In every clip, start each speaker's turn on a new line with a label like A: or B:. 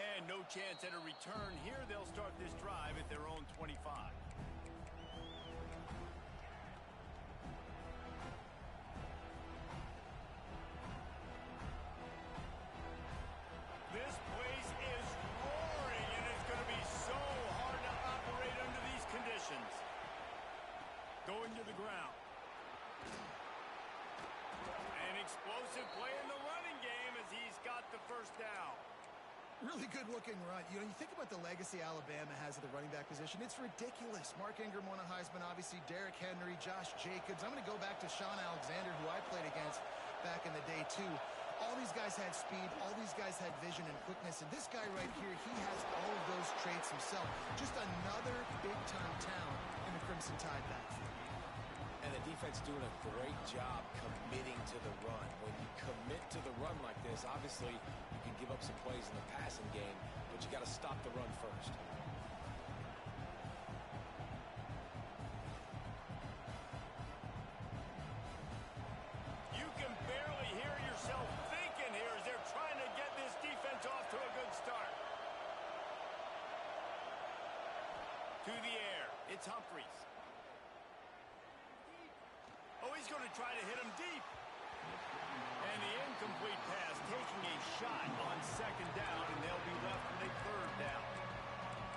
A: And no chance at a return here. They'll start this drive at their own 25. This place is roaring, and it's going to be so hard to operate under these conditions. Going to the ground. An explosive play in the running game as he's got the first down.
B: Really good-looking run. You think about the legacy Alabama has at the running back position. It's ridiculous. Mark Ingram won a Heisman, obviously. Derrick Henry, Josh Jacobs. I'm going to go back to Sean Alexander, who I played against back in the day, too. All these guys had speed. All these guys had vision and quickness. And this guy right here, he has all of those traits himself. Just another big-time talent in the Crimson Tide backfield.
C: And the defense doing a great job committing to the run. When you commit to the run like this, obviously you can give up some plays in the passing game, but you got to stop the run first.
A: You can barely hear yourself thinking here as they're trying to get this defense off to a good start. To the air, it's Humphries. Oh, he's going to try to hit him deep. And the incomplete pass taking a shot on second down, and they'll be left with a third down.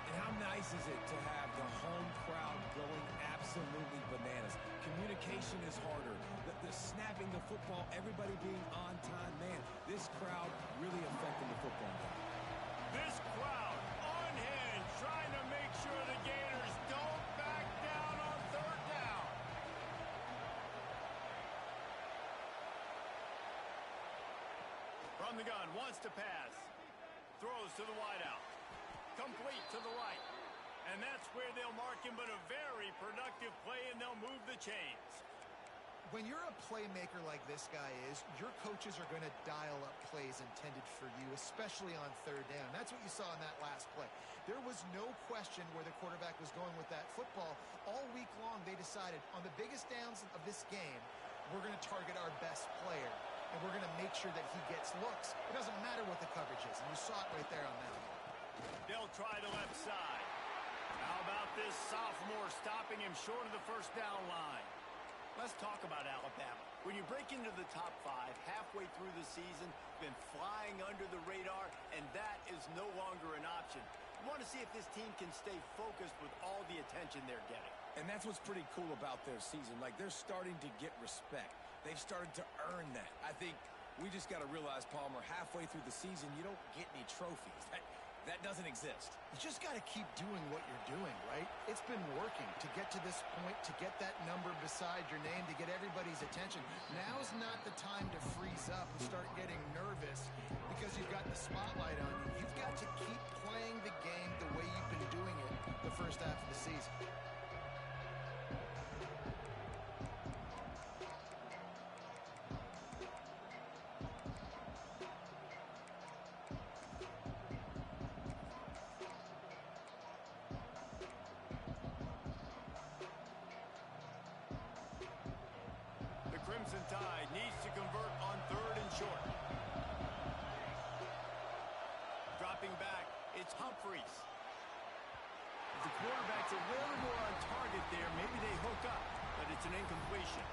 C: And how nice is it to have the home crowd going absolutely bananas? Communication is harder. The snapping the football, everybody being on time. Man, this crowd really affecting the football game.
A: This crowd on hand trying to make sure the Gators don't back down on third down. From the gun, wants to pass. Throws to the wideout. Complete to the right. And that's where they'll mark him, but a very productive play, and they'll move the chains.
B: When you're a playmaker like this guy is, your coaches are going to dial up plays intended for you, especially on third down. That's what you saw in that last play. There was no question where the quarterback was going with that football. All week long, they decided on the biggest downs of this game, we're going to target our best player, and we're going to make sure that he gets looks. It doesn't matter what the coverage is, and you saw it right there on that one.
A: They'll try the left side. How about this sophomore stopping him short of the first down line? Let's talk about Alabama. When you break into the top 5 halfway through the season, been flying under the radar, and that is no longer an option. You want to see if this team can stay focused with all the attention they're getting.
C: And that's what's pretty cool about their season. Like, they're starting to get respect. They've started to earn that. I think we just got to realize, Palmer, halfway through the season, you don't get any trophies. That doesn't exist.
B: You just got to keep doing what you're doing, right? It's been working to get to this point, to get that number beside your name, to get everybody's attention. Now's not the time to freeze up and start getting nervous because you've got the spotlight on you. You've got to keep playing the game the way you've been doing it the first half of the season.
A: Crimson Tide needs to convert on third and short. Dropping back, it's Humphries. The quarterback's a little more on target there. Maybe they hook up, but it's an incompletion.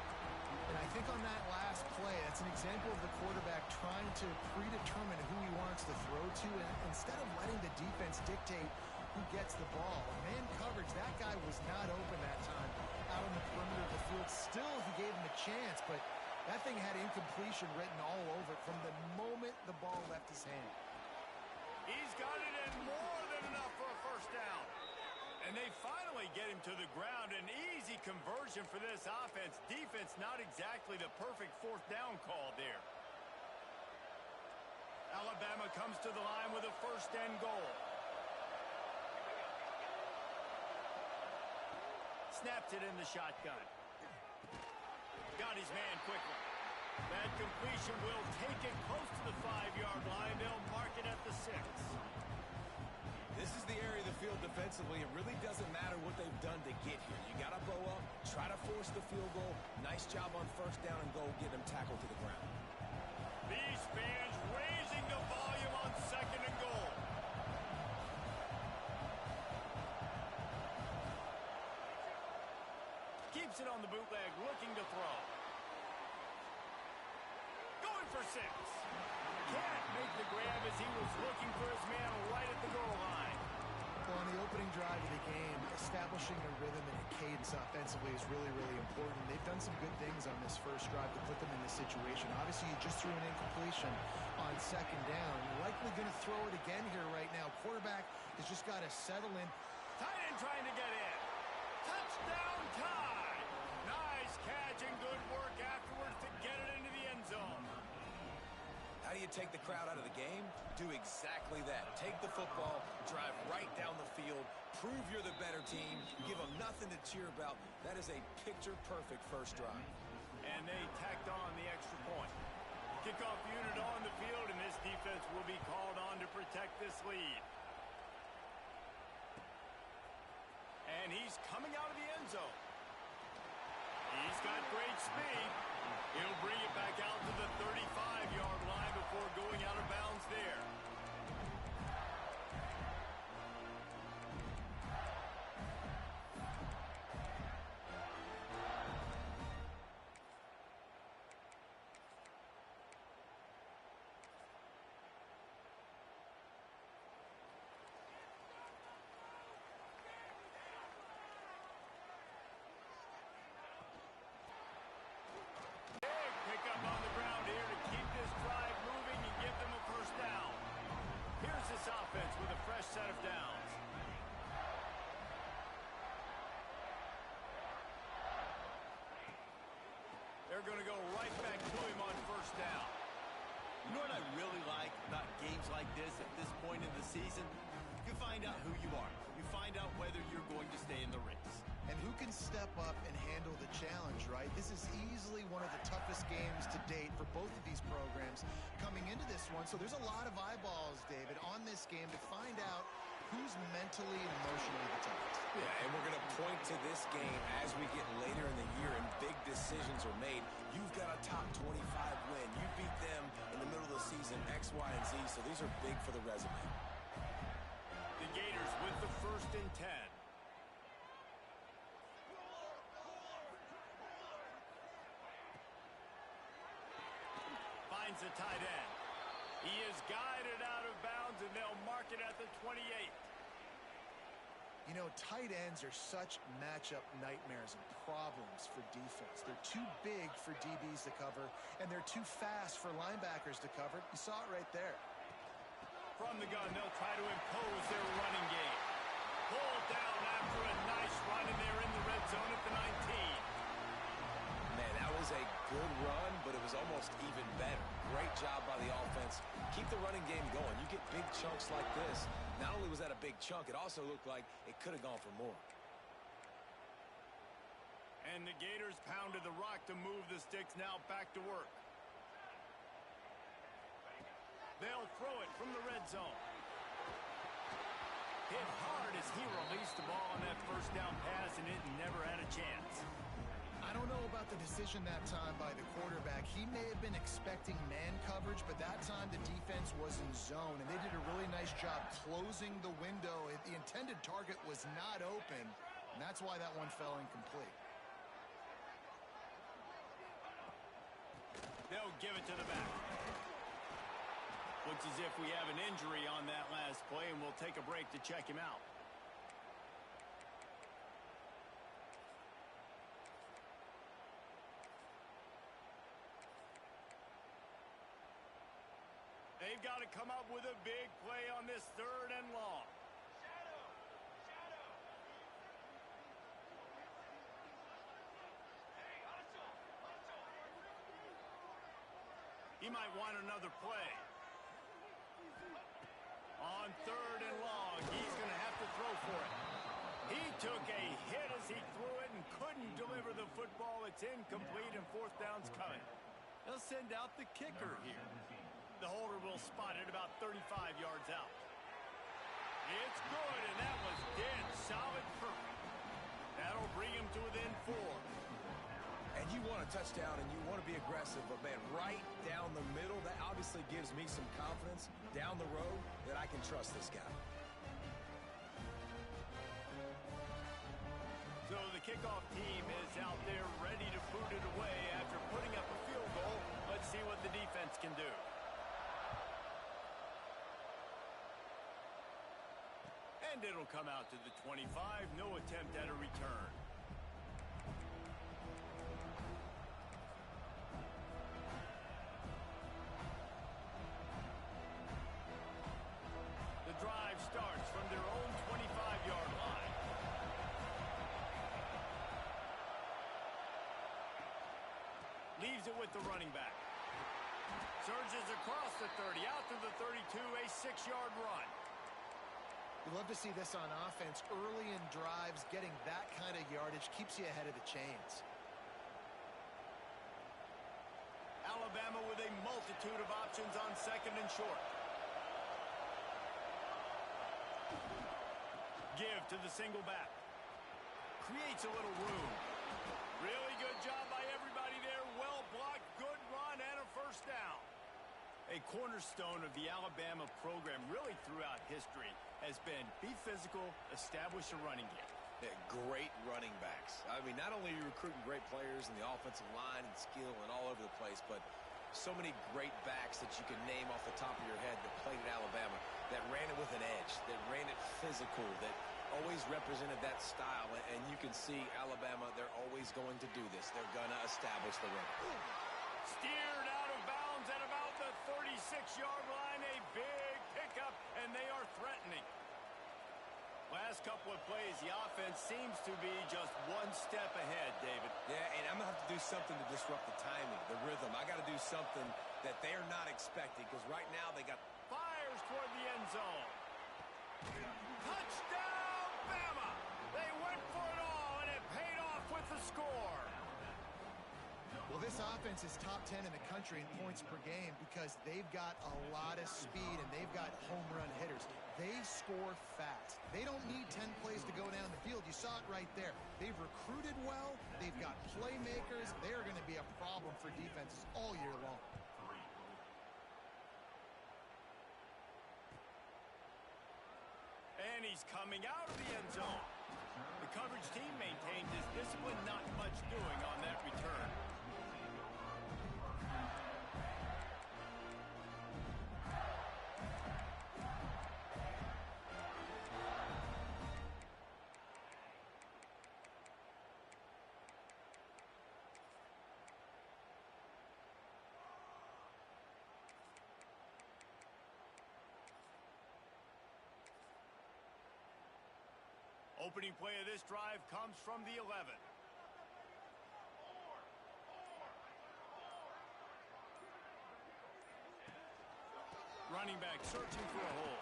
B: And I think on that last play, that's an example of the quarterback trying to predetermine who he wants to throw to, and instead of letting the defense dictate who gets the ball. Man coverage, that guy was not open that time out on the perimeter of the field. Still, he gave him a chance, but that thing had incompletion written all over it from the moment the ball left his hand.
A: He's got it and more than enough for a first down. And they finally get him to the ground. An easy conversion for this offense. Defense not exactly the perfect fourth down call there. Alabama comes to the line with a first and goal. Snaps it in the shotgun. Got his man quickly. That completion will take it close to the 5-yard line. They'll mark it at the 6.
C: This is the area of the field defensively. It really doesn't matter what they've done to get here. You got to bow up, try to force the field goal. Nice job on first down and goal, get them tackled to the ground.
A: These fans raising the volume on second and goal. keeps it on the bootleg, looking to throw. Going for 6. Can't make the grab as he was looking for his man right at the goal line.
B: Well, on the opening drive of the game, establishing a rhythm and a cadence offensively is really, really important. They've done some good things on this first drive to put them in this situation. Obviously, you just threw an incompletion on second down. You're likely going to throw it again here right now. Quarterback has just got to settle in.
A: Tight end trying to get in. Touchdown tie. Nice catch and good work afterwards to get it into the end zone.
C: How do you take the crowd out of the game? Do exactly that. Take the football, drive right down the field, prove you're the better team, give them nothing to cheer about. That is a picture-perfect first drive.
A: And they tacked on the extra point. Kickoff unit on the field, and this defense will be called on to protect this lead. And he's coming out of the end zone. He's got great speed. He'll bring it back out to the 35-yard line before going out of bounds there. Offense with a fresh set of downs. They're going to go right back to him on first down.
D: You know what I really like about games like this at this point in the season? You find out who you are. You find out whether you're going to stay in the race.
B: And who can step up and handle the challenge, right? This is easily one of the toughest games to date for both of these programs coming into this one. So there's a lot of eyeballs, David, on this game to find out who's mentally and emotionally the toughest.
C: Yeah, and we're going to point to this game as we get later in the year and big decisions are made. You've got a top 25 win. You beat them in the middle of the season, X, Y, and Z, so these are big for the resume.
A: The Gators with the 1st and 10. Finds the tight end. He is guided out of bounds, and they'll mark it at the 28.
B: You know, tight ends are such matchup nightmares and problems for defense. They're too big for DBs to cover, and they're too fast for linebackers to cover. You saw it right there.
A: From the gun, they'll try to impose their running game. Pulled down after a nice run, and they're in the red zone at the 19.
C: Man, that was a good run, but it was almost even better. Great job by the offense. Keep the running game going. You get big chunks like this. Not only was that a big chunk, it also looked like it could have gone for more.
A: And the Gators pounded the rock to move the sticks now back to work. They'll throw it from the red zone. Hit hard as he released the ball on that first down pass, and it never had a chance.
B: I don't know about the decision that time by the quarterback. He may have been expecting man coverage, but that time the defense was in zone, and they did a really nice job closing the window. The intended target was not open, and that's why that one fell incomplete.
A: They'll give it to the back. Looks as if we have an injury on that last play, and we'll take a break to check him out. They've got to come up with a big play on this 3rd and long. He might want another play. On 3rd and long, he's going to have to throw for it. He took a hit as he threw it and couldn't deliver the football. It's incomplete, and 4th down's coming. They'll send out the kicker here. The holder will spot it about 35 yards out. It's good, and that was dead solid perfect. That'll bring him to within 4.
C: And you want a touchdown, and you want to be aggressive, but, man, right down the middle, that obviously gives me some confidence down the road that I can trust this guy.
A: So the kickoff team is out there ready to boot it away after putting up a field goal. Let's see what the defense can do. And it'll come out to the 25. No attempt at a return. The drive starts from their own 25-yard line. Leaves it with the running back. Surges across the 30, out to the 32, a 6-yard run.
B: You love to see this on offense. Early in drives, getting that kind of yardage keeps you ahead of the chains.
A: Alabama with a multitude of options on second and short. Give to the single back. Creates a little room. Really good job by everybody there. Well blocked, good run, and a first down. A cornerstone of the Alabama program really throughout history has been be physical, establish a running game.
C: Yeah, great running backs. I mean, not only are you recruiting great players in the offensive line and skill and all over the place, but so many great backs that you can name off the top of your head that played at Alabama, that ran it with an edge, that ran it physical, that always represented that style. And you can see Alabama, they're always going to do this. They're going to establish the run.
A: Steered out of bounds at about the 36-yard line. A big pickup, and they are threatening. Last couple of plays, the offense seems to be just one step ahead, David.
C: Yeah, and I'm going to have to do something to disrupt the timing, the rhythm. I got to do something that they're not expecting, because right now they got...
A: Fires toward the end zone. Touchdown, Bama! They went for it all, and it paid off with the score.
B: Well, this offense is top 10 in the country in points per game because they've got a lot of speed and they've got home run hitters. They score fast. They don't need 10 plays to go down the field. You saw it right there. They've recruited well. They've got playmakers. They are going to be a problem for defenses all year long.
A: And he's coming out of the end zone. The coverage team maintained his discipline, not much doing on that return. Opening play of this drive comes from the 11. Running back searching for a hole.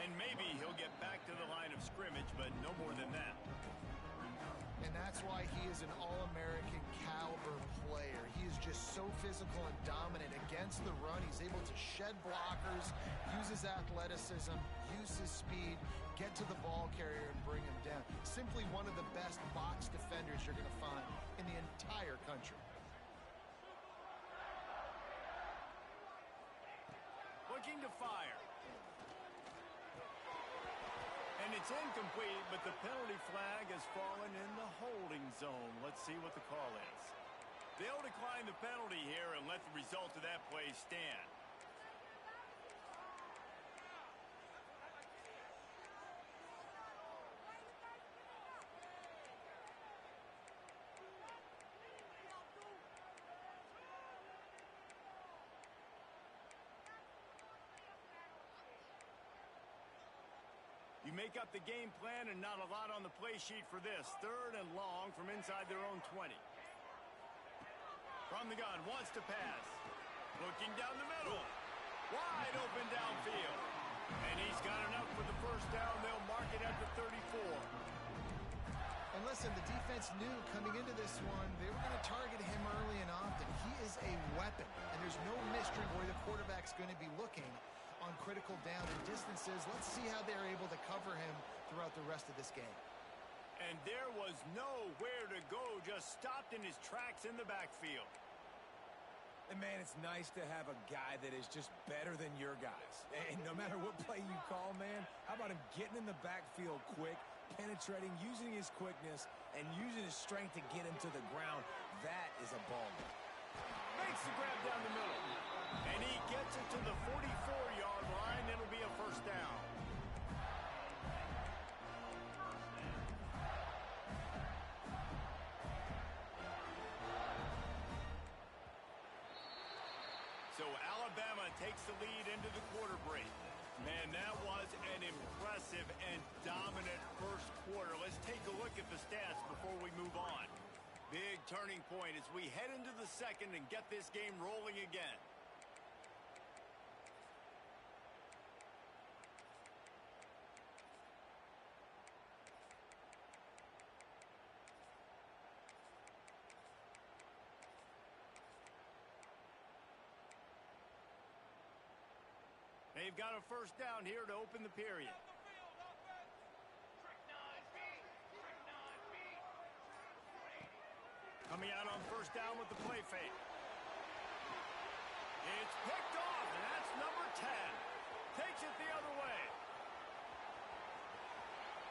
A: And maybe he'll get back to the line of scrimmage, but no more than that.
B: And that's why he is an All-American caliber player. He is just so physical and dominant against the run. He's able to shed blockers, use his athleticism, use his speed, get to the ball carrier and bring him down. Simply one of the best box defenders you're going to find in the entire country.
A: Looking to fire. And it's incomplete, but the penalty flag has fallen in the holding zone. Let's see what the call is. They'll decline the penalty here and let the result of that play stand. You make up the game plan and not a lot on the play sheet for this. Third and long from inside their own 20. From the gun, wants to pass. Looking down the middle. Wide open downfield. And he's got enough for the first down. They'll mark it at the 34.
B: And listen, the defense knew coming into this one, they were going to target him early and often. He is a weapon, and there's no mystery where the quarterback's going to be looking on critical down and distances. Let's see how they're able to cover him throughout the rest of this game.
A: And there was nowhere to go, just stopped in his tracks in the backfield.
C: And man, it's nice to have a guy that is just better than your guys. And no matter what play you call, man, how about him getting in the backfield quick, penetrating, using his quickness, and using his strength to get him to the ground. That is a baller.
A: Makes the grab down the middle. And he gets it to the 44-yard line. It'll be a first down. So Alabama takes the lead into the quarter break. Man, that was an impressive and dominant first quarter. Let's take a look at the stats before we move on. Big turning point as we head into the second and get this game rolling again. They've got a first down here to open the period. Coming out on first down with the play fake. It's picked off, and that's number 10. Takes it the other way.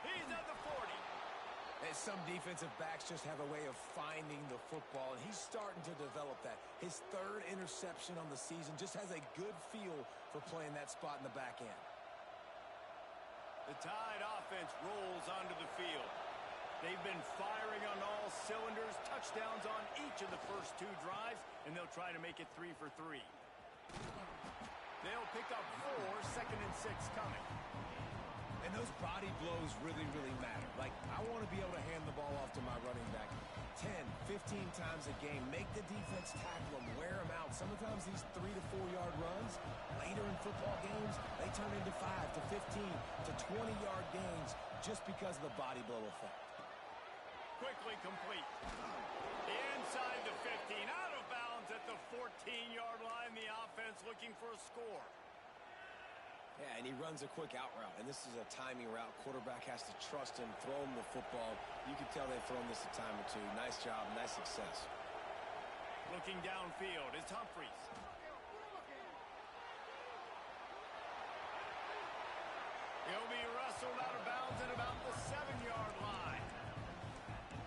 A: He's at the 40.
C: And some defensive backs just have a way of finding the football, and he's starting to develop that. His third interception on the season just has a good feel for playing that spot in the back end.
A: The Tide offense rolls onto the field. They've been firing on all cylinders, touchdowns on each of the first two drives, and they'll try to make it 3 for 3. They'll pick up 4, 2nd and 6 coming.
C: And those body blows really, really matter. Like, I want to be able to hand the ball off to my running back 10, 15 times a game. Make the defense tackle them, wear them out. Sometimes these 3 to 4 yard runs, later in football games, they turn into 5 to 15 to 20-yard gains just because of the body blow effect.
A: Quickly complete. Inside the 15, out of bounds at the 14-yard line. The offense looking for a score.
C: Yeah, and he runs a quick out route, and this is a timing route. Quarterback has to trust him, throw him the football. You can tell they've thrown this a time or two. Nice job, nice success.
A: Looking downfield is Humphries. He'll be wrestled out of bounds at about the 7-yard line.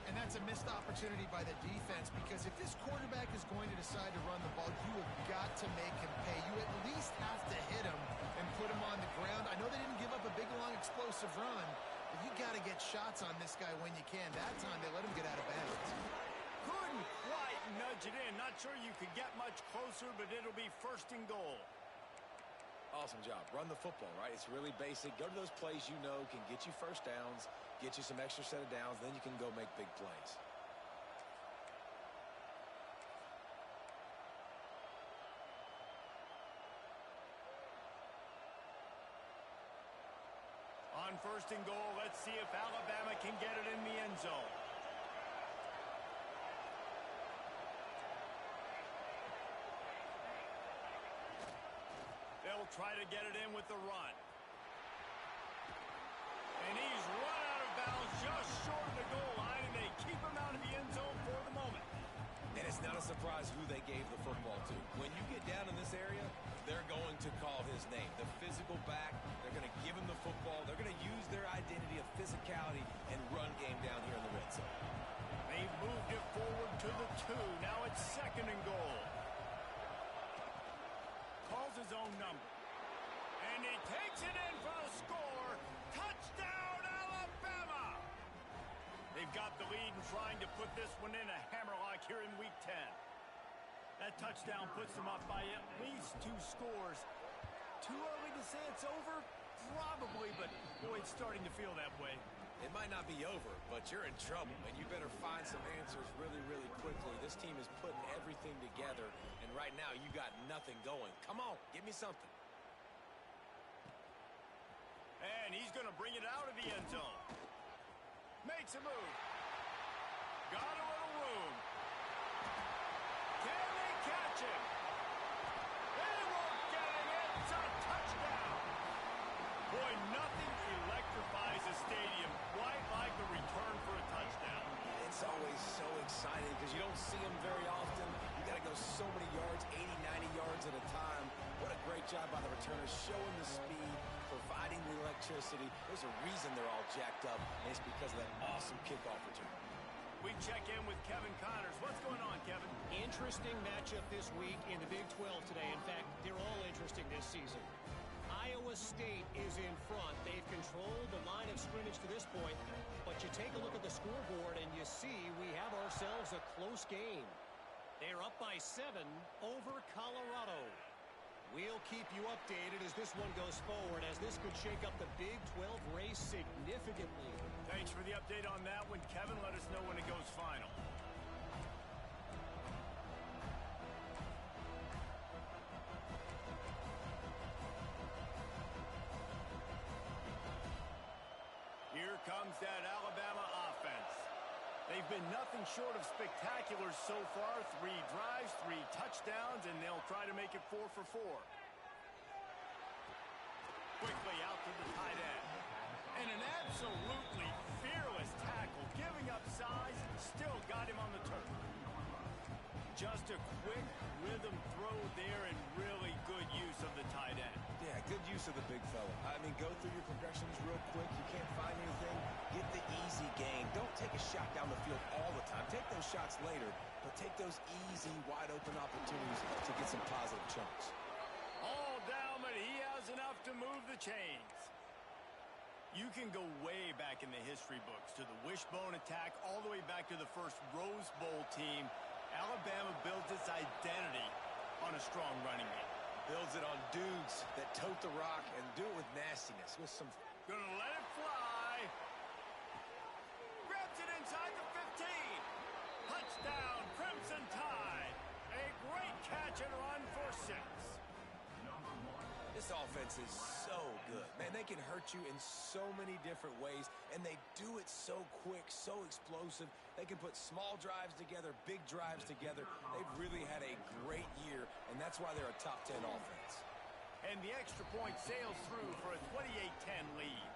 B: And that's a missed opportunity by the defense, because if this quarterback is going to decide to run the ball, you have got to make him pay. You at least have to hit him and put him on the ground. I know they didn't give up a big, long, explosive run, but you got to get shots on this guy when you can. That time they let him get out of bounds.
A: Couldn't quite nudge it in. Not sure you could get much closer, but it'll be 1st and goal.
C: Awesome job. Run the football, right? It's really basic. Go to those plays you know can get you first downs, get you some extra set of downs, then you can go make big plays.
A: On 1st and goal, let's see if Alabama can get it in the end zone. They'll try to get it in with the run. And he's run out of bounds just short of the goal line, and they keep him out of the end zone for the moment.
C: And it's not a surprise who they gave the football to. When you get down in this area, they're going to call his name. The physical back, they're going to give him the football. They're going to use their identity of physicality and run game down here in the red zone.
A: They've moved it forward to the 2. Now it's 2nd and goal. Calls his own number. And he takes it in for the score. Touchdown, Alabama! They've got the lead and trying to put this one in a hammerlock here in Week 10. That touchdown puts them up by at least 2 scores. Too early to say it's over? Probably, but boy, it's starting to feel that way.
C: It might not be over, but you're in trouble, and you better find some answers really, really quickly. This team is putting everything together, and right now you got nothing going. Come on, give me something.
A: And he's going to bring it out of the end zone. Makes a move. Got a little room. Can they catch him? They won't get him. It's a touchdown. Boy, nothing electrifies a stadium quite like the return for a touchdown.
C: It's always so exciting because you don't see them very often. You got to go so many yards, 80, 90 yards at a time. What a great job by the returners, showing the speed, providing the electricity. There's a reason they're all jacked up, and it's because of that awesome kickoff return.
A: We check in with Kevin Connors. What's going on, Kevin?
E: Interesting matchup this week in the Big 12 today. In fact, they're all interesting this season. Iowa State is in front. They've controlled the line of scrimmage to this point, but you take a look at the scoreboard and you see we have ourselves a close game. They're up by 7 over Colorado. We'll keep you updated as this one goes forward, as this could shake up the Big 12 race significantly.
A: Thanks for the update on that one, Kevin. Let us know when it goes final. Here comes that Alabama offense. They've been nothing short of spectacular so far. 3 drives, 3 touchdowns, and they'll try to make it 4 for 4. Quickly out to the tight end. And an absolutely fearless tackle, giving up size, still got him on the turf. Just a quick rhythm throw there and really good use of the tight end.
C: Yeah, good use of the big fella. I mean, go through your progressions real quick. You can't find anything. Get the easy gain. Don't take a shot down the field all the time. Take those shots later, but take those easy, wide-open opportunities to get some positive chunks.
A: All down, but he has enough to move the chains. You can go way back in the history books to the wishbone attack, all the way back to the first Rose Bowl team. Alabama builds its identity on a strong running game.
C: Builds it on dudes that tote the rock and do it with nastiness, with some...
A: Gonna let it fly. Grabs it inside the 15. Touchdown, Crimson Tide. A great catch and run for 6.
C: This offense is so good. Man, they can hurt you in so many different ways, and they do it so quick, so explosive. They can put small drives together, big drives together. They've really had a great year, and that's why they're a top 10 offense.
A: And the extra point sails through for a 28-10 lead.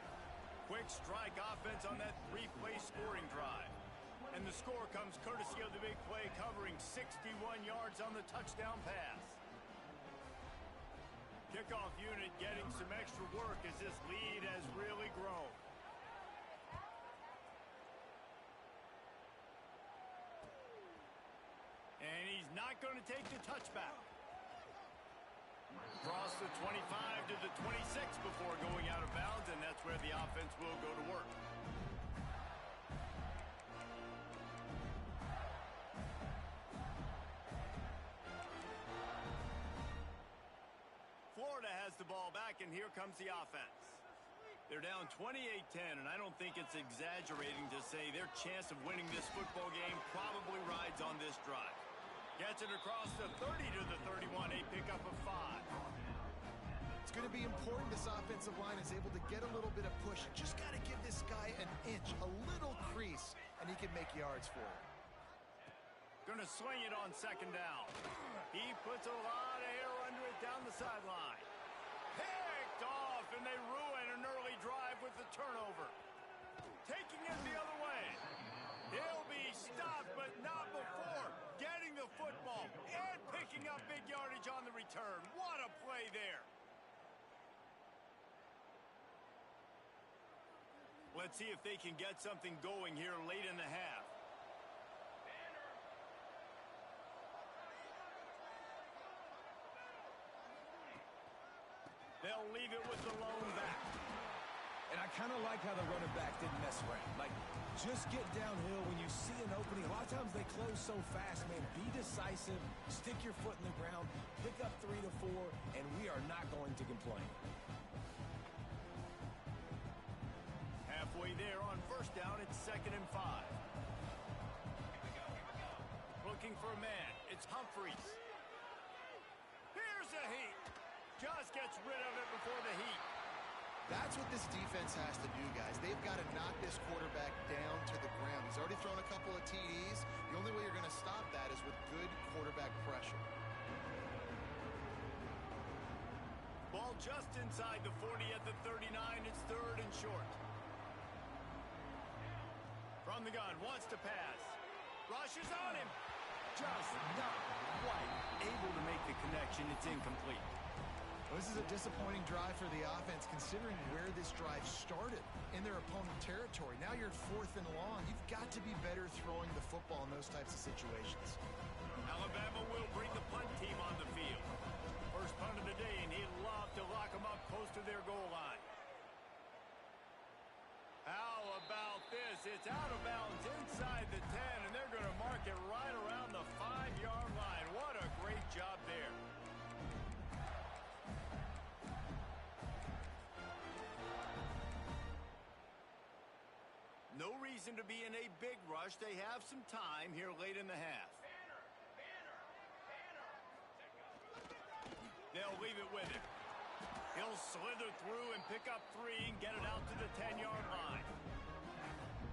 A: Quick strike offense on that 3-play scoring drive. And the score comes courtesy of the big play, covering 61 yards on the touchdown pass. Kickoff unit getting some extra work as this lead has really grown. And he's not going to take the touchback. Across the 25 to the 26 before going out of bounds, and that's where the offense will go to work. Florida has the ball back, and here comes the offense. They're down 28-10, and I don't think it's exaggerating to say their chance of winning this football game probably rides on this drive. Gets it across the 30 to the 31, a pickup of 5.
B: It's going to be important this offensive line is able to get a little bit of push. Just got to give this guy an inch, a little crease, and he can make yards for it.
A: Going to swing it on 2nd down. He puts a lot of air under it down the sideline. Picked off, and they ruin an early drive with the turnover. Taking it the other way. He'll be stopped, but not before getting the football and picking up big yardage on the return. What a play there. Let's see if they can get something going here late in the half. They'll leave it with the lone back.
C: And I kind of like how the running back didn't mess around. Like, just get downhill when you see an opening. A lot of times they close so fast, man. Be decisive, stick your foot in the ground, pick up 3 to 4, and we are not going to complain.
A: Halfway there on 1st down, it's 2nd and 5. Looking for a man. It's Humphreys. Here's a heat. Just gets rid of it before the heat.
B: That's what this defense has to do, guys. They've got to knock this quarterback down to the ground. He's already thrown a couple of TDs. The only way you're going to stop that is with good quarterback pressure.
A: Ball just inside the 40 at the 39. It's 3rd and short. From the gun, wants to pass. Rushes on him. Just not quite able to make the connection. It's incomplete.
B: This is a disappointing drive for the offense considering where this drive started in their opponent territory. Now you're at 4th and long. You've got to be better throwing the football in those types of situations.
A: Alabama will bring the punt team on the field. First punt of the day, and he'd love to lock them up close to their goal line. How about this? It's out of bounds inside the 10, and they're going to mark it right around the 5-yard line. What a great job there. No reason to be in a big rush. They have some time here late in the half. They'll leave it with him. He'll slither through and pick up 3 and get it out to the 10-yard line.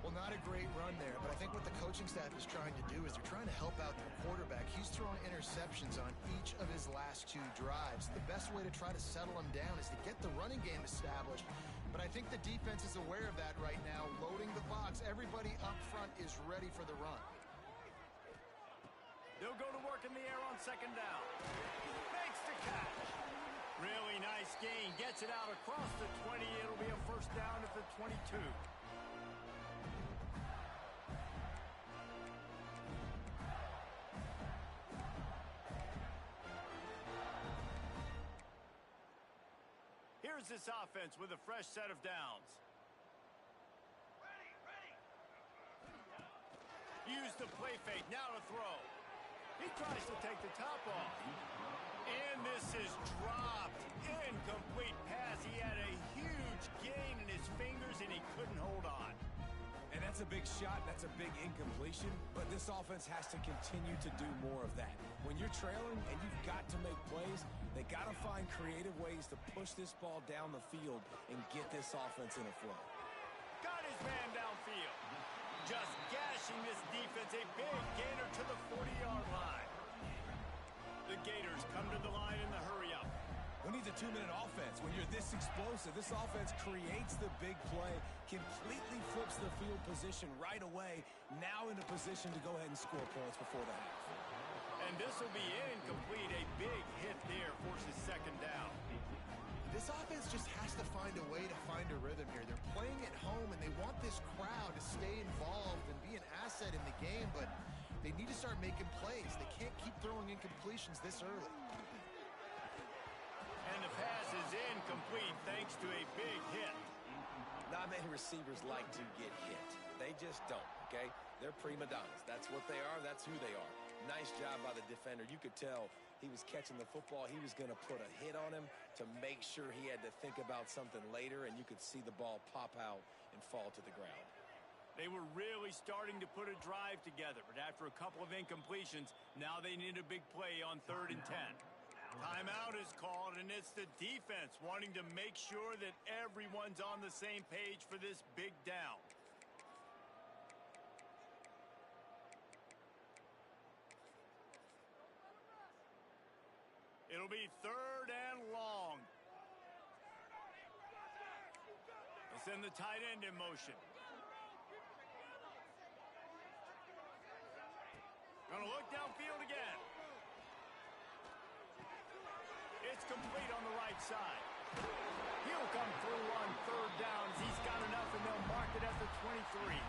B: Well, not a great run there, but I think what the coaching staff is trying to do is they're trying to help out their quarterback. He's throwing interceptions on each of his last 2 drives. The best way to try to settle him down is to get the running game established. But I think the defense is aware of that right now, loading the box. Everybody up front is ready for the run.
A: They'll go to work in the air on 2nd down. Makes the catch. Really nice gain. Gets it out across the 20. It'll be a 1st down at the 22. Here's this offense with a fresh set of downs. Use the play fake. Now to throw. He tries to take the top off. And this is dropped. Incomplete pass. He had a huge gain in his fingers, and he couldn't hold on.
C: And that's a big shot. That's a big incompletion. But this offense has to continue to do more of that. When you're trailing and you've got to make plays, they got to find creative ways to push this ball down the field and get this offense in a flow.
A: Got his man downfield. Just gashing this defense. A big gainer to the 40-yard line. The Gators come to the line in the hurry-up.
C: Who needs a 2-minute offense? When you're this explosive, this offense creates the big play, completely flips the field position right away, now in a position to go ahead and score points before the half.
A: And this will be incomplete. A big hit there forces 2nd down.
B: This offense just has to find a way to find a rhythm here. They're playing at home, and they want this crowd to stay involved and be an asset in the game, but they need to start making plays. They can't keep throwing incompletions this early.
A: And the pass is incomplete thanks to a big hit.
F: Not many receivers like to get hit. They just don't, okay? They're prima donnas. That's what they are. That's who they are. Nice job by the defender. You could tell he was catching the football. He was going to put a hit on him to make sure he had to think about something later, and you could see the ball pop out and fall to the ground.
A: They were really starting to put a drive together, but after a couple of incompletions, now they need a big play on 3rd and 10. Timeout is called, and it's the defense wanting to make sure that everyone's on the same page for this big down. It'll be 3rd and long. They send the tight end in motion. Gonna look downfield again. It's complete on the right side. He'll come through on 3rd down. He's got enough, and they'll mark it at the 23.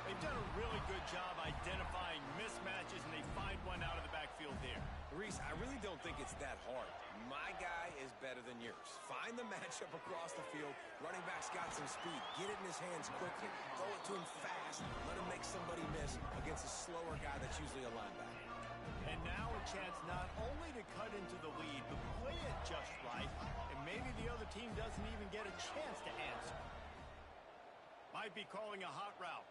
A: They've done a really good job identifying mismatches, and they find one out of the backfield there.
C: Reese, I really don't think it's that hard. My guy is better than yours. Find the matchup across the field. Running back's got some speed. Get it in his hands quickly. Throw it to him fast. Let him make somebody miss against a slower guy that's usually a linebacker.
A: And now a chance not only to cut into the lead, but play it just right, and maybe the other team doesn't even get a chance to answer. Might be calling a hot route.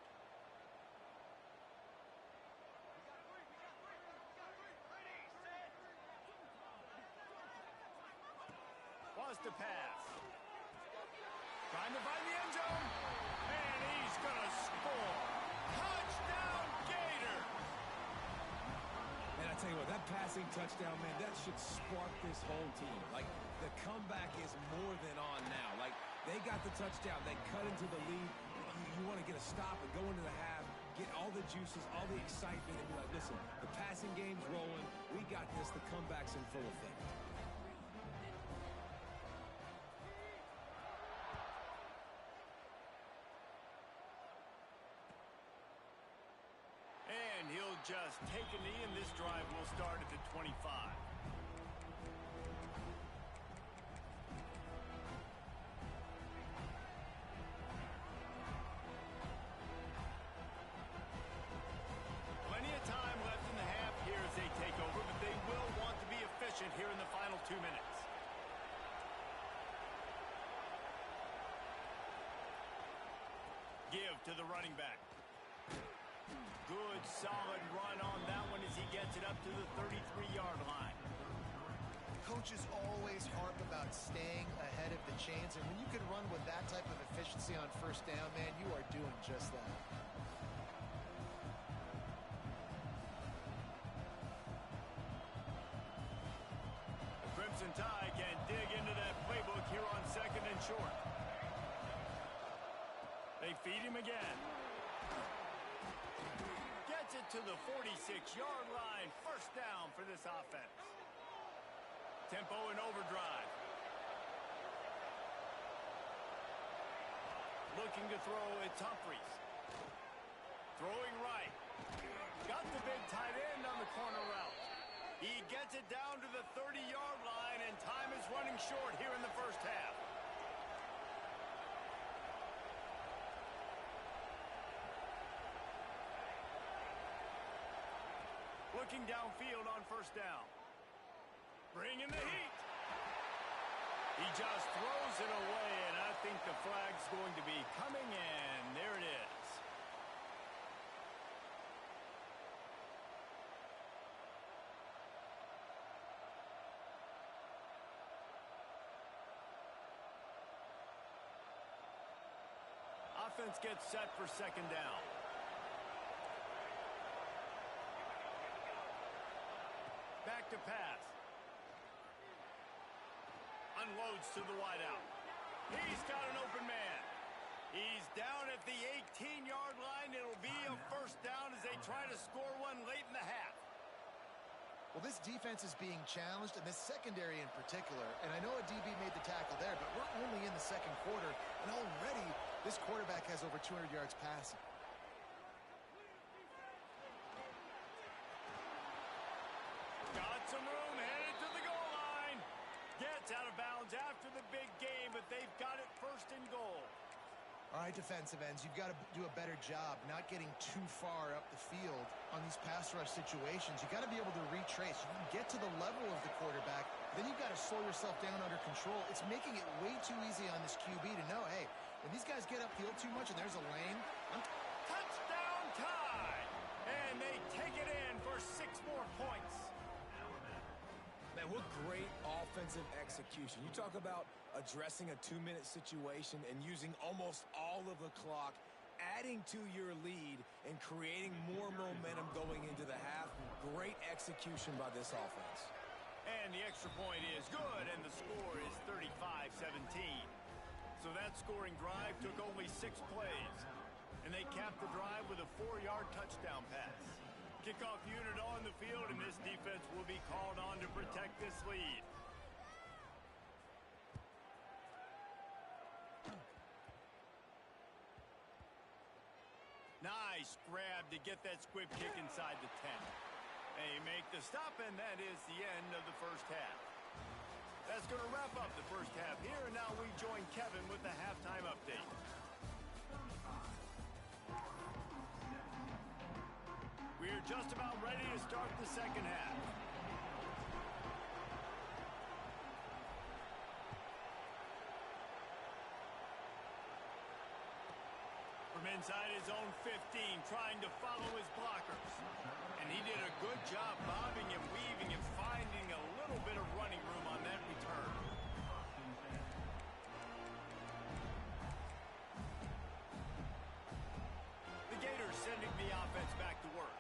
A: Wants to pass. Trying to find the end zone. And he's going to score. Touchdown, Gator!
C: And I tell you what, that passing touchdown, man, that should spark this whole team. Like, the comeback is more than on now. Like, they got the touchdown. They cut into the lead. You want to get a stop and go into the half, get all the juices, all the excitement, and be like, listen, the passing game's rolling. We got this. The comeback's in full effect.
A: just take a knee, and this drive will start at the 25. Plenty of time left in the half here as they take over, but they will want to be efficient here in the final 2 minutes. Give to the running back. Good, solid run on that one as he gets it up to the 33-yard line.
B: Coaches always harp about staying ahead of the chains, and when you can run with that type of efficiency on first down, man, you are doing just that.
A: The Crimson Tide can dig into that playbook here on 2nd and short. They feed him again. Gets it to the 46-yard line. First down for this offense. Tempo and overdrive. Looking to throw, it's Humphries. Throwing right. Got the big tight end on the corner route. He gets it down to the 30-yard line, and time is running short here in the first half. Looking downfield on first down. Bringing the heat. He just throws it away, and I think the flag's going to be coming in. There it is. Offense gets set for second down. Back to pass. Unloads to the wideout. He's got an open man. He's down at the 18-yard line. It'll be a first down as they try to score one late in the half.
B: Well, this defense is being challenged, and this secondary in particular. And I know a DB made the tackle there, but we're only in the second quarter, and already this quarterback has over 200 yards passing.
A: Got some room, headed to the goal line. Gets out of bounds after the big game, but they've got it first and goal.
B: All right, defensive ends, you've got to do a better job not getting too far up the field on these pass rush situations. You've got to be able to retrace. You can get to the level of the quarterback, then you've got to slow yourself down under control. It's making it way too easy on this QB to know, hey, when these guys get upfield too much and there's a lane,
A: touchdown tie! And they take it in for 6 more points.
F: Man, what great offensive execution. You talk about addressing a 2-minute situation and using almost all of the clock, adding to your lead and creating more momentum going into the half. Great execution by this offense.
A: And the extra point is good, and the score is 35-17. So that scoring drive took only 6 plays, and they capped the drive with a 4-yard touchdown pass. Kickoff unit on the field, and this defense will be called on to protect this lead. Nice grab to get that squib kick inside the 10. They make the stop, and that is the end of the first half. That's going to wrap up the first half here, and now we join Kevin with the halftime update. We are just about ready to start the second half. From inside his own 15, trying to follow his blockers. And he did a good job bobbing and weaving and finding a little bit of running room on that return. The Gators sending the offense back to work.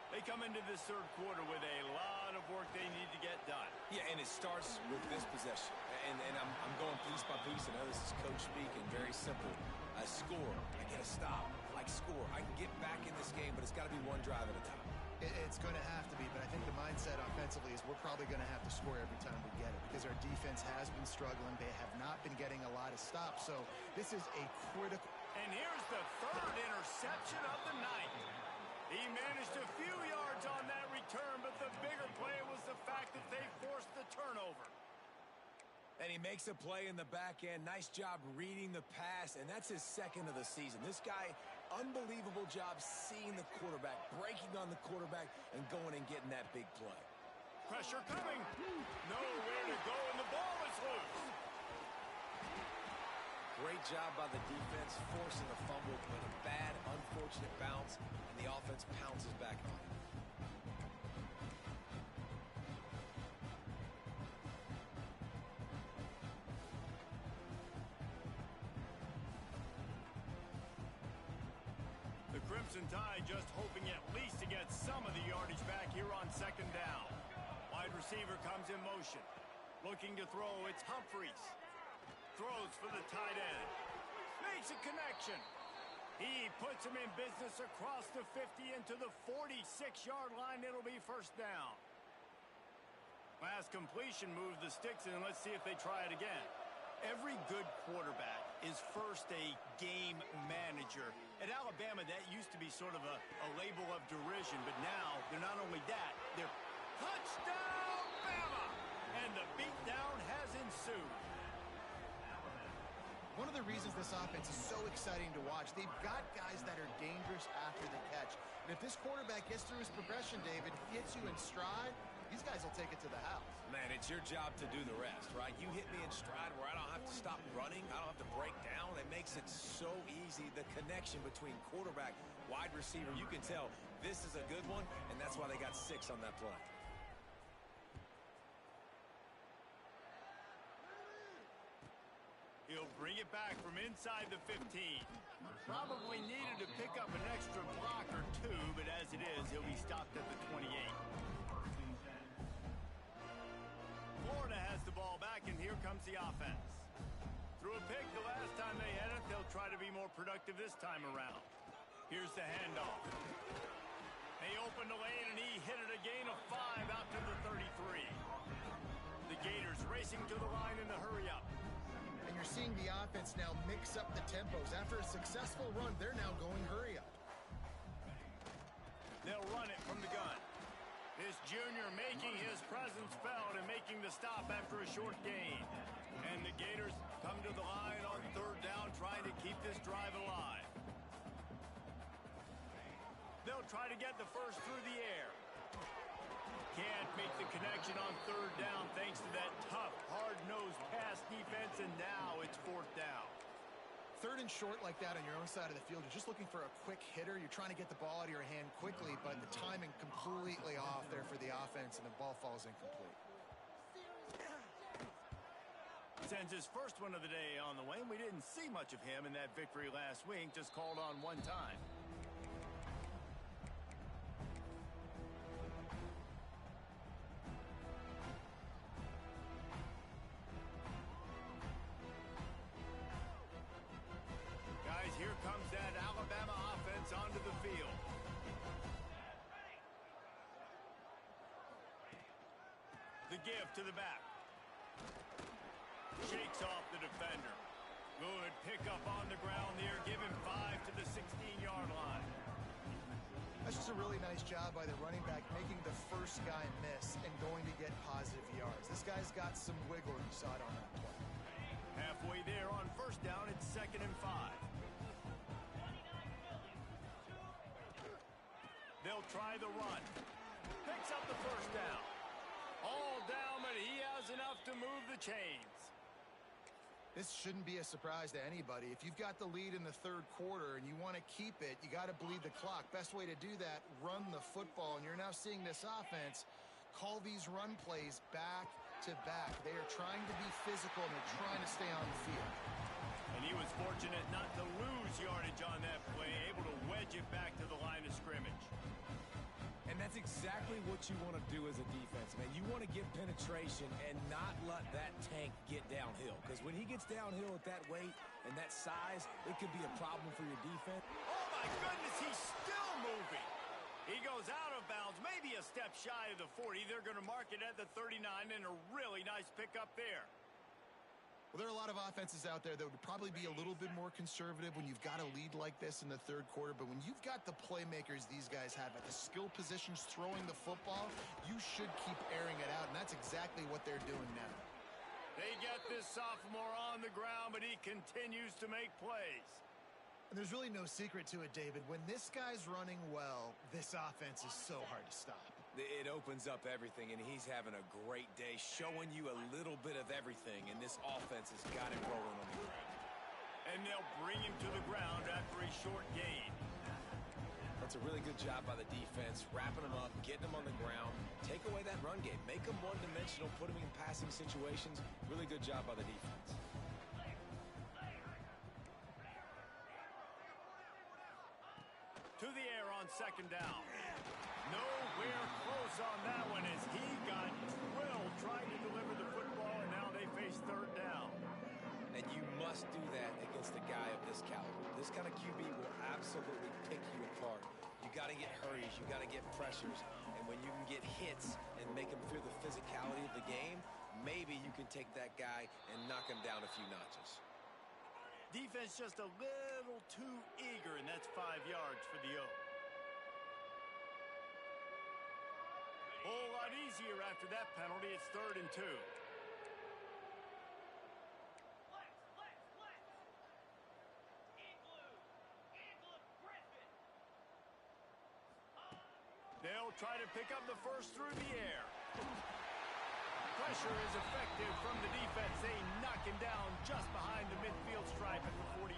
A: They come into this third quarter with a lot of work they need to get done.
F: Yeah, and it starts with this possession. And I'm going piece by piece. I know this is coach speaking, very simple. I score. I get a stop. I score. I can get back in this game, but it's got to be one drive at a time.
B: It's going to have to be, but I think the mindset offensively is we're probably going to have to score every time we get it because our defense has been struggling. They have not been getting a lot of stops, so this is a critical.
A: And here's the third interception of the night. He managed a few yards on that return, but the bigger play was the fact that they forced the turnover.
C: And he makes a play in the back end. Nice job reading the pass, and that's his second of the season. This guy, unbelievable job seeing the quarterback, breaking on the quarterback, and going and getting that big play.
A: Pressure coming. Nowhere to go, and the ball is loose.
F: Great job by the defense, forcing a fumble, but a bad, unfortunate bounce, and the offense pounces back on it.
A: The Crimson Tide just hoping at least to get some of the yardage back here on second down. Wide receiver comes in motion. Looking to throw, it's Humphries. Throws for the tight end. Makes a connection. He puts him in business across the 50 into the 46-yard line. It'll be first down. Last completion moved the sticks in. Let's see if they try it again. Every good quarterback is first a game manager. At Alabama, that used to be sort of a label of derision, but now they're not only that, they're touchdown Bama! And the beatdown has ensued.
B: One of the reasons this offense is so exciting to watch, they've got guys that are dangerous after the catch. And if this quarterback gets through his progression, David, hits you in stride, these guys will take it to the house.
F: Man, it's your job to do the rest, right? You hit me in stride where I don't have to stop running. I don't have to break down. It makes it so easy. The connection between quarterback, wide receiver, you can tell this is a good one, and that's why they got 6 on that play.
A: He'll bring it back from inside the 15. Probably needed to pick up an extra block or 2, but as it is, he'll be stopped at the 28. Florida has the ball back, and here comes the offense. Threw a pick the last time they had it. They'll try to be more productive this time around. Here's the handoff. They opened the lane, and he hit it a gain of 5 out to the 33. The Gators racing to the line in the hurry-up.
B: And you're seeing the offense now mix up the tempos. After a successful run, they're now going hurry-up.
A: They'll run it from the gun. This junior making his presence felt and making the stop after a short gain. And the Gators come to the line on third down, trying to keep this drive alive. They'll try to get the first through the air. Can't make the connection on third down thanks to that tough, hard-nosed pass defense, and now it's fourth down.
B: Third and short like that on your own side of the field, you're just looking for a quick hitter. You're trying to get the ball out of your hand quickly, but the timing completely off there for the offense, and the ball falls incomplete.
A: Sends his first one of the day on the way, and we didn't see much of him in that victory last week, just called on one time. Here comes that Alabama offense onto the field. The give to the back. Shakes off the defender. Good pickup on the ground there. Give him 5 to the 16-yard line.
B: That's just a really nice job by the running back, making the first guy miss and going to get positive yards. This guy's got some wiggle. You saw it on that play.
A: Halfway there on first down, it's 2nd and 5. They'll try the run. Picks up the first down. All down, but he has enough to move the chains.
B: This shouldn't be a surprise to anybody. If you've got the lead in the third quarter and you want to keep it, you got to bleed the clock. Best way to do that, run the football. And you're now seeing this offense call these run plays back to back. They are trying to be physical, and they're trying to stay on the field.
A: And he was fortunate not to lose yardage on that play, able to wedge it back to the line of scrimmage.
C: And that's exactly what you want to do as a defense, man. You want to get penetration and not let that tank get downhill. Because when he gets downhill at that weight and that size, it could be a problem for your defense.
A: Oh, my goodness, he's still moving. He goes out of bounds, maybe a step shy of the 40. They're going to mark it at the 39, and a really nice pickup there.
B: Well, there are a lot of offenses out there that would probably be a little bit more conservative when you've got a lead like this in the third quarter. But when you've got the playmakers these guys have at the skill positions throwing the football, you should keep airing it out. And that's exactly what they're doing now.
A: They get this sophomore on the ground, but he continues to make plays.
B: And there's really no secret to it, David. When this guy's running well, this offense is so hard to stop.
F: It opens up everything, and he's having a great day, showing you a little bit of everything, and this offense has got it rolling on the ground.
A: And they'll bring him to the ground after a short gain.
F: That's a really good job by the defense, wrapping him up, getting him on the ground, take away that run game, make him one-dimensional, put him in passing situations. Really good job by the defense.
A: To the air on second down. Nowhere close on that one as he got drilled trying to deliver the football, and now they face third down.
F: And you must do that against a guy of this caliber. This kind of QB will absolutely pick you apart. You got to get hurries, you got to get pressures, and when you can get hits and make him feel the physicality of the game, maybe you can take that guy and knock him down a few notches.
A: Defense just a little too eager, and that's 5 yards for the O. Whole lot easier after that penalty. It's 3rd and 2. They'll try to pick up the first through the air. Pressure is effective from the defense. They knock him down just behind the midfield stripe at the 48.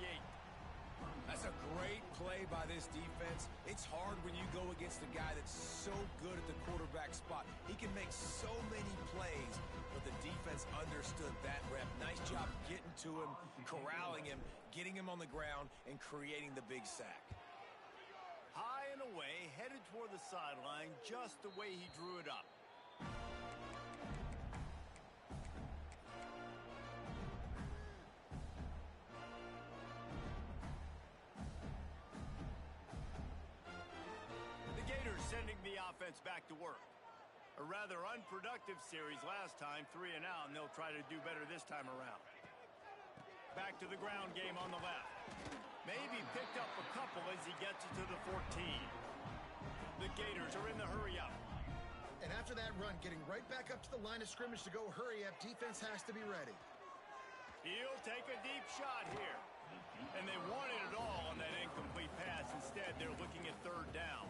C: That's a great play by this defense. It's hard when you go against a guy that's so good at the quarterback spot. He can make so many plays, but the defense understood that rep. Nice job getting to him, corralling him, getting him on the ground, and creating the big sack.
A: High and away, headed toward the sideline, just the way he drew it up. Sending the offense back to work. A rather unproductive series last time, 3 and out, and they'll try to do better this time around. Back to the ground game on the left. Maybe picked up a couple as he gets it to the 14. The Gators are in the hurry up.
B: And after that run, getting right back up to the line of scrimmage to go hurry up, defense has to be ready.
A: He'll take a deep shot here. And they wanted it all on that incomplete pass. Instead, they're looking at 3rd down.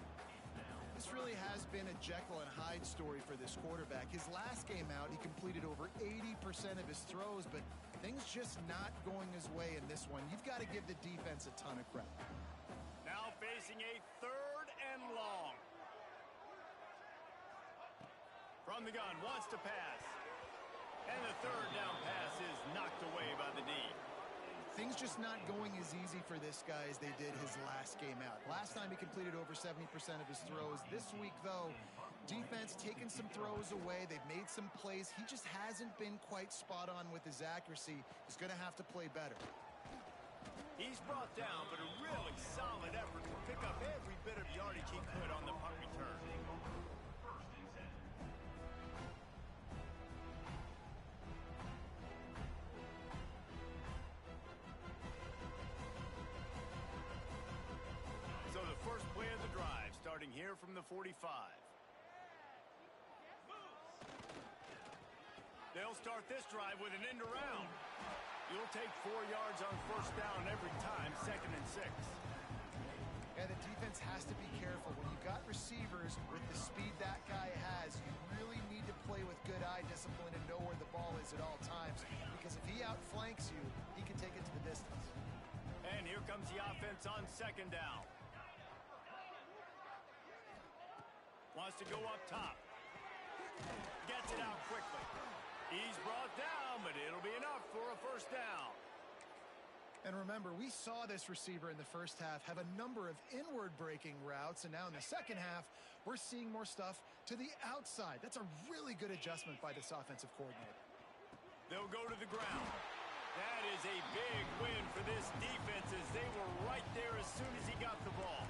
B: This really has been a Jekyll and Hyde story for this quarterback. His last game out, he completed over 80% of his throws, but things just not going his way in this one. You've got to give the defense a ton of credit.
A: Now facing a 3rd and long. From the gun, wants to pass. And the 3rd down pass is knocked away by the D.
B: Things just not going as easy for this guy as they did his last game out. Last time he completed over 70% of his throws. This week, though, defense taking some throws away. They've made some plays. He just hasn't been quite spot on with his accuracy. He's going to have to play better.
A: He's brought down, but a really solid effort to pick up every bit of yardage he could on the punt return. First play of the drive, starting here from the 45. They'll start this drive with an end around. You'll take 4 yards on 1st down every time, 2nd and 6.
B: Yeah, the defense has to be careful. When you've got receivers with the speed that guy has, you really need to play with good eye discipline and know where the ball is at all times. Because if he outflanks you, he can take it to the distance.
A: And here comes the offense on 2nd down. Wants to go up top. Gets it out quickly. He's brought down, but it'll be enough for a 1st down.
B: And remember, we saw this receiver in the first half have a number of inward breaking routes, and now in the second half, we're seeing more stuff to the outside. That's a really good adjustment by this offensive coordinator.
A: They'll go to the ground. That is a big win for this defense as they were right there as soon as he got the ball.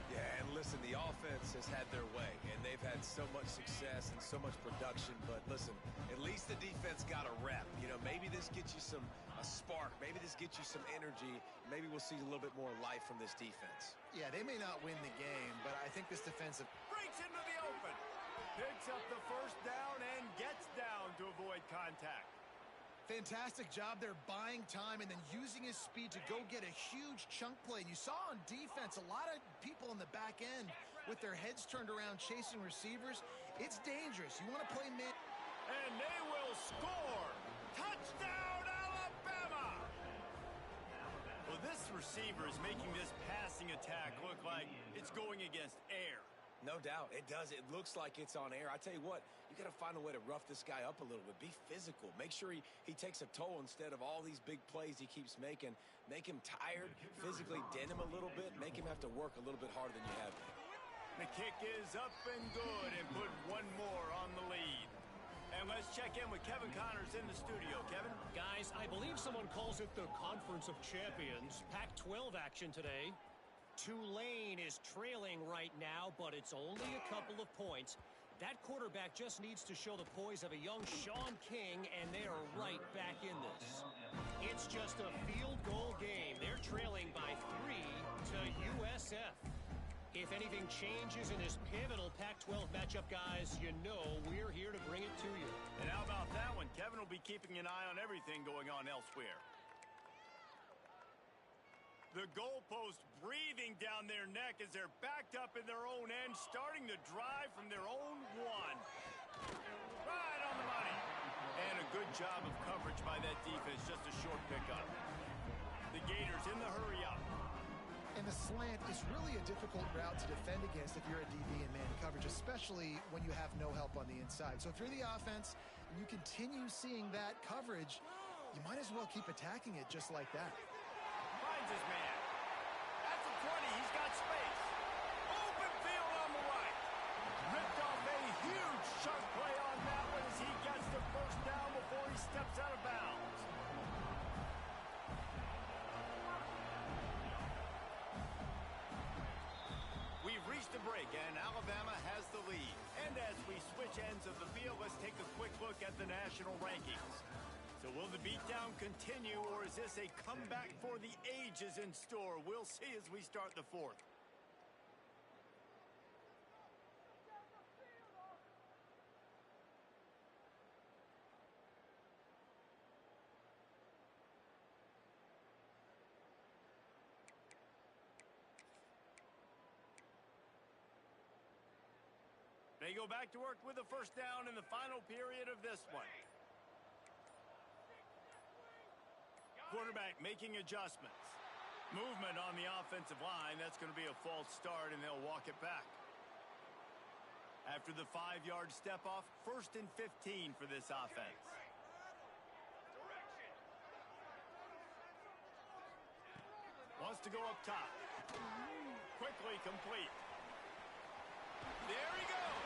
F: Yeah, and listen, the offense has had their way, and they've had so much success and so much production. But listen, at least the defense got a rep. You know, maybe this this gets you a spark. Maybe this gets you some energy. Maybe we'll see a little bit more life from this defense.
B: Yeah, they may not win the game, but I think this defensive...
A: Breaks into the open. Picks up the first down and gets down to avoid contact.
B: Fantastic job there buying time and then using his speed to go get a huge chunk play. And you saw on defense a lot of people in the back end with their heads turned around chasing receivers. It's dangerous. You want to play man.
A: And they will score. Touchdown, Alabama! Well, this receiver is making this passing attack look like it's going against air.
F: No doubt. It does. It looks like it's on air. I tell you what, you got to find a way to rough this guy up a little bit. Be physical. Make sure he takes a toll instead of all these big plays he keeps making. Make him tired, physically dent him a little bit, make him have to work a little bit harder than you have been.
A: The kick is up and good and put one more on the lead. And let's check in with Kevin Connors in the studio. Kevin?
E: Guys, I believe someone calls it the Conference of Champions. Pac-12 action today. Tulane is trailing right now, but it's only a couple of points. That quarterback just needs to show the poise of a young Sean King, and they are right back in this. It's just a field goal game. They're trailing by 3 to USF. If anything changes in this pivotal Pac-12 matchup, guys, you know we're here to bring it to you.
A: And how about that one? Kevin will be keeping an eye on everything going on elsewhere. The goalpost breathing down their neck as they're backed up in their own end, starting to drive from their own one. Right on the money. And a good job of coverage by that defense, just a short pickup. The Gators in the hurry up.
B: And the slant is really a difficult route to defend against if you're a DB in man coverage, especially when you have no help on the inside. So if you're the offense and you continue seeing that coverage, you might as well keep attacking it just like that.
A: Finds his man. That's a 20. He's got space. Open field on the right. Ripped off a huge chunk play on that one as he gets the first down before he steps out of bounds. We've reached a break, and Alabama has the lead. And as we switch ends of the field, let's take a quick look at the national rankings. So will the beatdown continue, or is this a comeback for the ages in store? We'll see as we start the fourth. They go back to work with the first down in the final period of this one. Quarterback making adjustments. Movement on the offensive line. That's going to be a false start, and they'll walk it back. After the 5-yard step-off, 1st and 15 for this offense. Wants to go up top. Quickly complete. There he goes.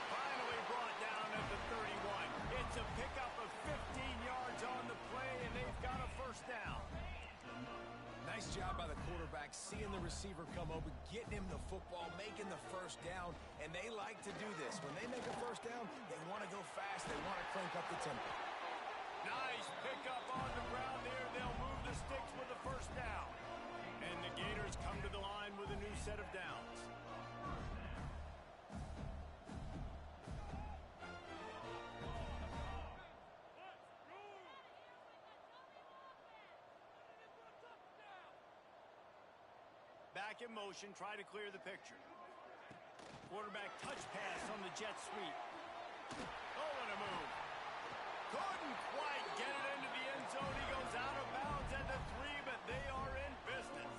A: Finally brought down at the 31. It's a pickup of 15 yards on the play, and they've got a first down.
F: Nice job by the quarterback, seeing the receiver come over, getting him the football, making the first down, and they like to do this. When they make a first down, they want to go fast. They want to crank up the tempo.
A: Nice pickup on the ground there. They'll move the sticks with the first down. And the Gators come to the line with a new set of downs. Back in motion, try to clear the picture. Quarterback touch pass on the jet sweep. Oh, and a move. Couldn't quite get it into the end zone. He goes out of bounds at the 3, but they are in business.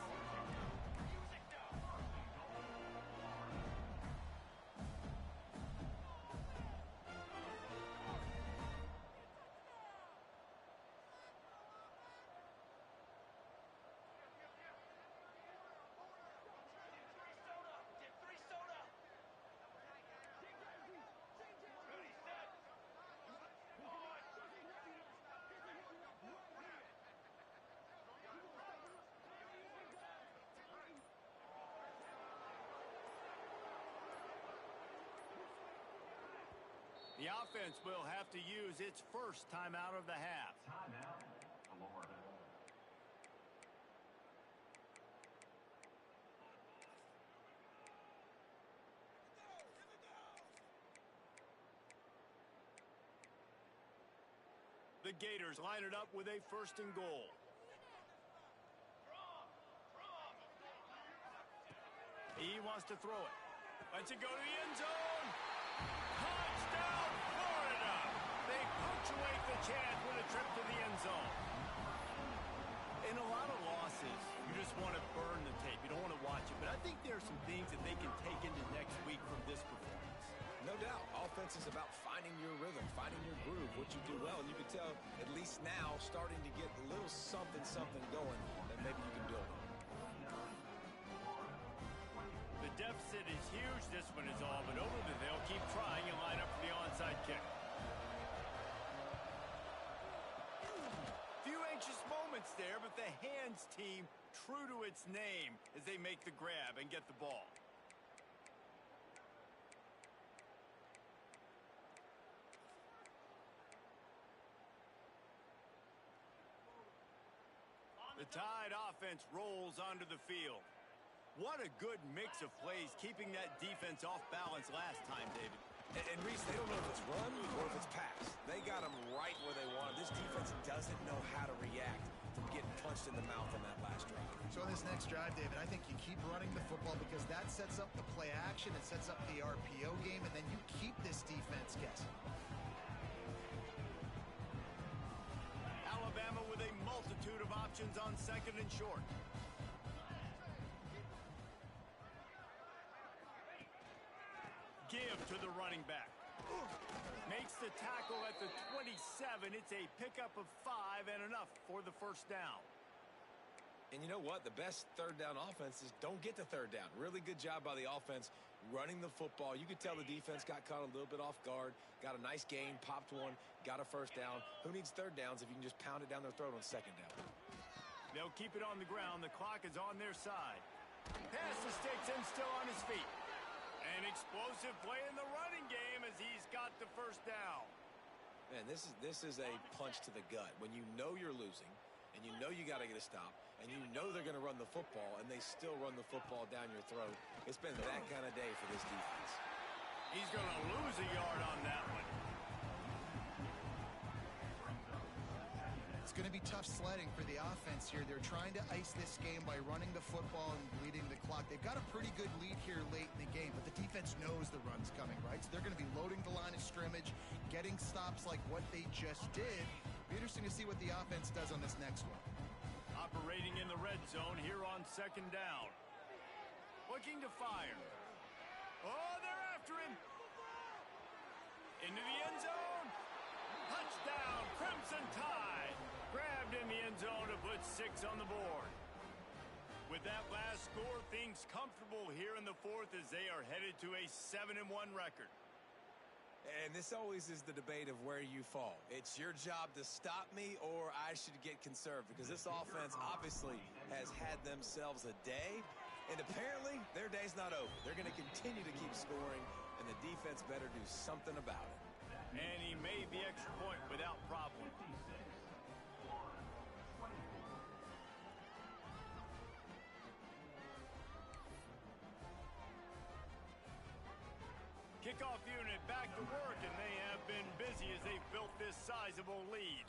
A: The offense will have to use its first timeout of the half. The Gators line it up with a 1st and goal. He wants to throw it. Lets it go to the end zone. Touchdown, Florida! They punctuate the chance with a trip to the end zone. In a lot of losses, you just want to burn the tape. You don't want to watch it. But I think there are some things that they can take into next week from this performance.
F: No doubt. Offense is about finding your rhythm, finding your groove, what you do well. And you can tell, at least now, starting to get a little something going that maybe you can build on.
A: The deficit is huge. This one is all but over, but they'll keep trying and line up for the onside kick. Few anxious moments there, but the hands team true to its name as they make the grab and get the ball. The Tide offense rolls onto the field. What a good mix of plays, keeping that defense off balance last time, David.
F: And Reese, they don't know if it's run or if it's pass. They got them right where they want them. This defense doesn't know how to react from getting punched in the mouth on that last drive.
B: So on this next drive, David, I think you keep running the football because that sets up the play action, it sets up the RPO game, and then you keep this defense guessing.
A: Alabama with a multitude of options on 2nd and short. Give to the running back. Makes the tackle at the 27. It's a pickup of 5 and enough for the 1st down.
F: And you know what? The best 3rd down offense is don't get to 3rd down. Really good job by the offense running the football. You could tell the defense got caught a little bit off guard, got a nice gain, popped one, got a 1st down. Who needs 3rd downs if you can just pound it down their throat on 2nd down?
A: They'll keep it on the ground. The clock is on their side. Pass the sticks and still on his feet. An explosive play in the running game as he's got the 1st down.
F: Man, this is a punch to the gut. When you know you're losing, and you know you got to get a stop, and you know they're going to run the football, and they still run the football down your throat. It's been that kind of day for this defense.
A: He's going to lose a yard on that one.
B: It's going to be tough sledding for the offense here. They're trying to ice this game by running the football and bleeding the clock. They've got a pretty good lead here late in the game, but the defense knows the run's coming, right? So they're going to be loading the line of scrimmage, getting stops like what they just did. Be interesting to see what the offense does on this next one.
A: Operating in the red zone here on 2nd down. Looking to fire. Oh, they're after him. Into the end zone. Touchdown, Crimson Tide. Grabbed in the end zone to put 6 on the board. With that last score, things comfortable here in the 4th as they are headed to a 7-1 record.
F: And this always is the debate of where you fall. It's your job to stop me or I should get conserved because this offense obviously has had themselves a day, and apparently their day's not over. They're going to continue to keep scoring, and the defense better do something about it.
A: And he made the extra point without problem. Kickoff unit back to work, and they have been busy as they've built this sizable lead.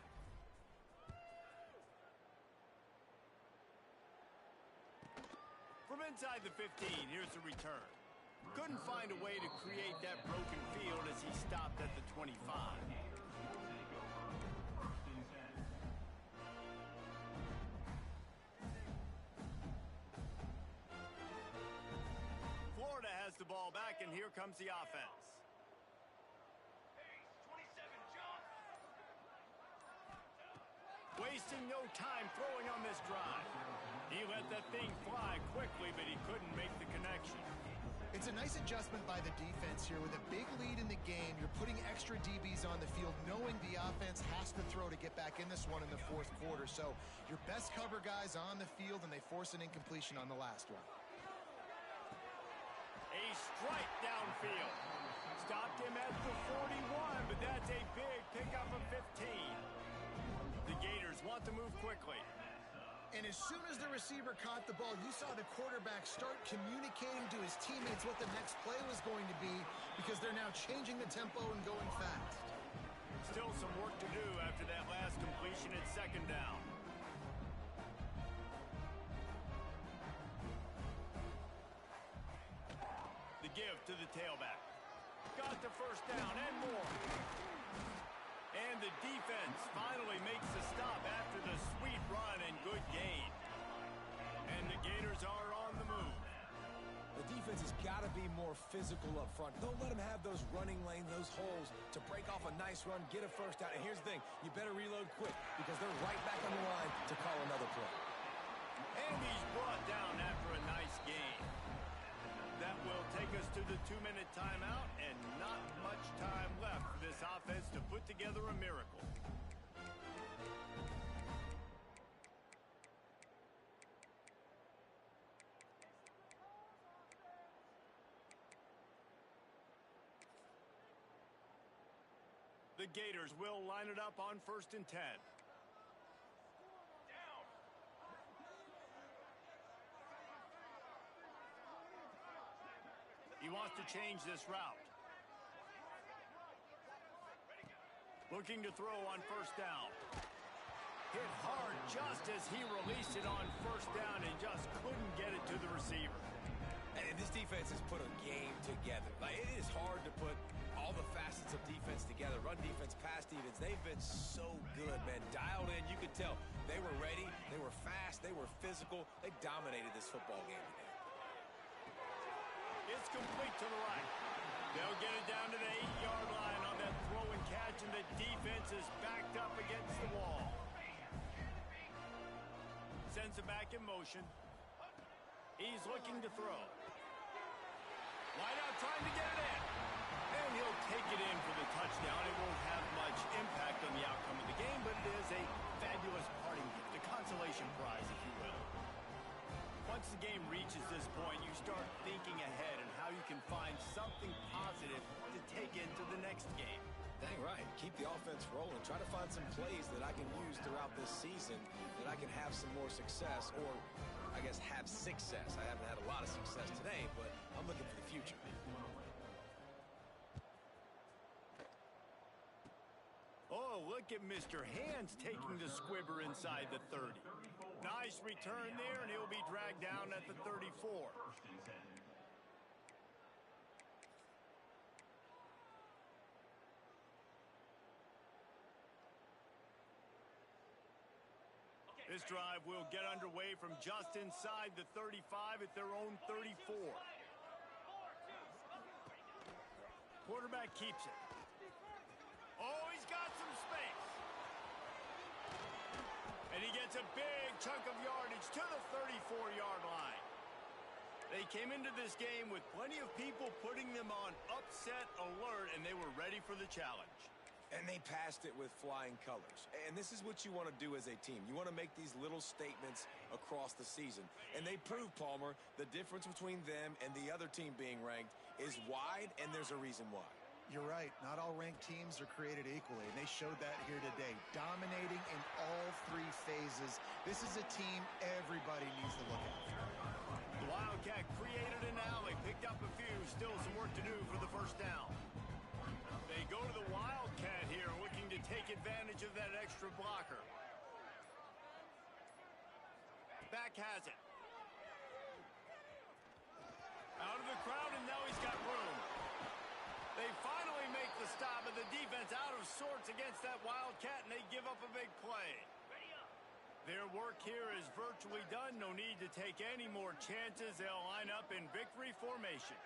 A: From inside the 15, here's the return. Couldn't find a way to create that broken field as he stopped at the 25. Florida has the ball back, and here comes the offense. Wasting no time throwing on this drive. He let that thing fly quickly, but he couldn't make the connection.
B: It's a nice adjustment by the defense here. With a big lead in the game, you're putting extra DBs on the field, knowing the offense has to throw to get back in this one in the 4th quarter. So your best cover guys on the field, and they force an incompletion on the last one.
A: A strike downfield. Stopped him at the 41, but that's a big pickup of 15. The Gators want to move quickly.
B: And as soon as the receiver caught the ball, you saw the quarterback start communicating to his teammates what the next play was going to be because they're now changing the tempo and going fast.
A: Still some work to do after that last completion at second down. The give to the tailback. Got the first down and more. And the defense finally makes the stop after the sweet run and good gain. And the Gators are on the move.
C: The defense has got to be more physical up front. Don't let them have those running lanes, those holes to break off a nice run, get a first down. And here's the thing, you better reload quick because they're right back on the line to call another play.
A: And he's brought down after a nice gain. That will take us to the 2-minute timeout, and not much time left for this offense to put together a miracle. The Gators will line it up on 1st and 10. He wants to change this route. Looking to throw on 1st down. Hit hard just as he released it on 1st down and just couldn't get it to the receiver.
F: And this defense has put a game together. Like, it is hard to put all the facets of defense together. Run defense, pass defense. They've been so good, man. Dialed in. You could tell they were ready. They were fast. They were physical. They dominated this football game today.
A: It's complete to the right. They'll get it down to the 8-yard line on that throw and catch, and the defense is backed up against the wall. Sends it back in motion. He's looking to throw. Wide out trying to get it in. And he'll take it in for the touchdown. It won't have much impact on the outcome of the game, but it is a fabulous parting gift, a consolation prize, if you will. Once the game reaches this point, you start thinking ahead and how you can find something positive to take into the next game.
F: Dang right. Keep the offense rolling. Try to find some plays that I can use throughout this season that I can have some more success, or I guess have success. I haven't had a lot of success today, but I'm looking for the future.
A: Oh, look at Mr. Hands taking the squibber inside the 30. Nice return there, and he'll be dragged down at the 34. This drive will get underway from just inside the 35 at their own 34. Quarterback keeps it. Oh, he's got some space. And he gets a big chunk of yardage to the 34-yard line. They came into this game with plenty of people putting them on upset alert, and they were ready for the challenge.
F: And they passed it with flying colors. And this is what you want to do as a team. You want to make these little statements across the season. And they proved, Palmer, the difference between them and the other team being ranked is wide, and there's a reason why.
B: You're right. Not all ranked teams are created equally, and they showed that here today. Dominating in all 3 phases. This is a team everybody needs to look at.
A: The Wildcat created an alley, picked up a few, still some work to do for the first down. They go to the Wildcat here, looking to take advantage of that extra blocker. Back has it. Out of the crowd, and now he's got room. They finally make the stop, and the defense out of sorts against that Wildcat, and they give up a big play. Their work here is virtually done. No need to take any more chances. They'll line up in victory formation.